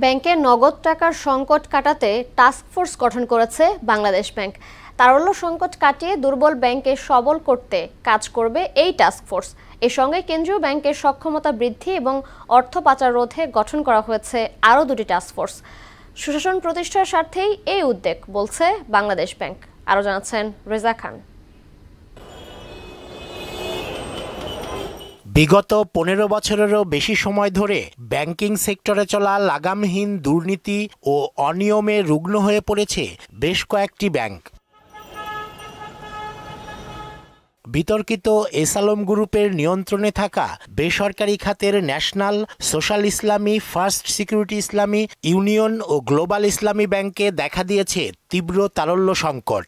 ব্যাংকে নগদ টাকার সংকট কাটাতে টাস্কফোর্স গঠন করেছে বাংলাদেশ ব্যাংক। তারল্য সংকট কাটিয়ে দুর্বল ব্যাংককে সবল করতে কাজ করবে এই টাস্কফোর্স। এর সঙ্গে কেন্দ্রীয় ব্যাংকের সক্ষমতা বৃদ্ধি এবং অর্থ পাচার রোধে গঠন করা হয়েছে আরও দুটি টাস্কফোর্স। সুশাসন প্রতিষ্ঠার স্বার্থেই এই উদ্যোগ বলছে বাংলাদেশ ব্যাংক। আরও জানাচ্ছেন রেজা খান। বিগত ১৫ বছরেরও বেশি সময় ধরে ব্যাংকিং সেক্টরে চলা লাগামহীন দুর্নীতি ও অনিয়মে রুগ্ন হয়ে পড়েছে বেশ কয়েকটি ব্যাংক। বিতর্কিত এসালম গ্রুপের নিয়ন্ত্রণে থাকা বেসরকারি খাতের ন্যাশনাল, সোশ্যাল ইসলামী, ফার্স্ট সিকিউরিটি ইসলামী, ইউনিয়ন ও গ্লোবাল ইসলামী ব্যাংকে দেখা দিয়েছে তীব্র তারল্য সংকট।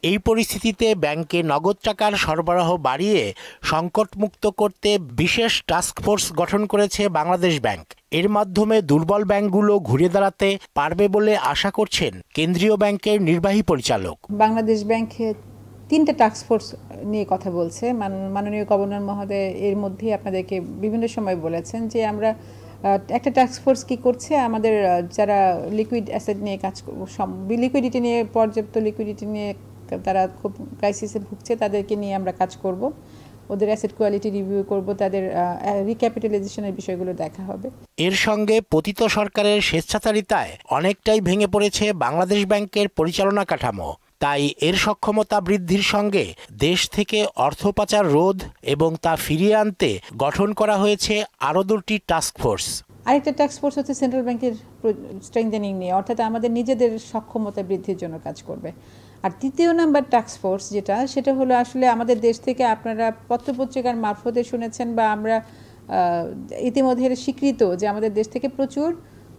এই পরিস্থিতিতে ব্যাংকে নগদ টাকার সরবরাহ বাড়িয়ে সংকটমুক্ত করতে বিশেষ টাস্কফোর্স গঠন করেছে বাংলাদেশ ব্যাংক। এর মাধ্যমে দুর্বল ব্যাংকগুলো ঘুরে দাঁড়াতে পারবে বলে আশা করছেন কেন্দ্রীয় ব্যাংকের নির্বাহী পরিচালক। বাংলাদেশ ব্যাংকে 3টে টাস্কফোর্স নিয়ে কথা বলছে। মাননীয় গভর্নর মহোদয় এর মধ্যে আপনাদেরকে বিভিন্ন সময় বলেছেন যে আমরা একটা টাস্কফোর্স কি করছে, আমাদের যারা লিকুইড অ্যাসেট নিয়ে কাজ, লিকুইডিটি নিয়ে, পর্যাপ্ত লিকুইডিটি নিয়ে তারা খুব ক্রাইসিসে ভুগছে, তাদেরকে নিয়ে আমরা কাজ করব, ওদের অ্যাসেট কোয়ালিটি রিভিউ করব, তাদের রিক্যাপিটালাইজেশনের বিষয়গুলো দেখা হবে। এর সঙ্গে পতিত সরকারের স্বেচ্ছাচারিতায় অনেকটাই ভেঙে পড়েছে বাংলাদেশ ব্যাংকের পরিচালনা কাঠামো। তাই এর সক্ষমতা বৃদ্ধির সঙ্গে দেশ থেকে অর্থ পাচার রোধ এবং তা ফিরিয়ে আনতে গঠন করা হয়েছে আরও দুটি টাস্কফোর্স। আরেকটা টাস্কফোর্স হচ্ছে সেন্ট্রাল ব্যাংকের স্ট্রেংথেনিং নিয়ে, অর্থাৎ আমাদের নিজেদের সক্ষমতা বৃদ্ধির জন্য কাজ করবে। আর 3য় নাম্বার টাস্কফোর্স সেটা হলো আসলে আমাদের দেশ থেকে আপনারা পত্রপত্রিকার মারফতে শুনেছেন বা আমরা ইতিমধ্যে স্বীকৃত যে আমাদের দেশ থেকে প্রচুর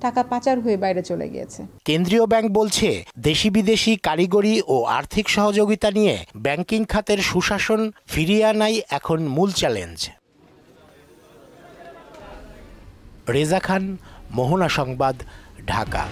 টাকা পাচার হয়ে বাইরে চলে গিয়েছে। কেন্দ্রীয় ব্যাংক বলছে দেশি বিদেশি কারিগরি ও আর্থিক সহযোগিতা নিয়ে ব্যাংকিং খাতের সুশাসন ফিরিয়ে আনাই এখন মূল চ্যালেঞ্জ। রেজা খান, মোহনা সংবাদ, ঢাকা।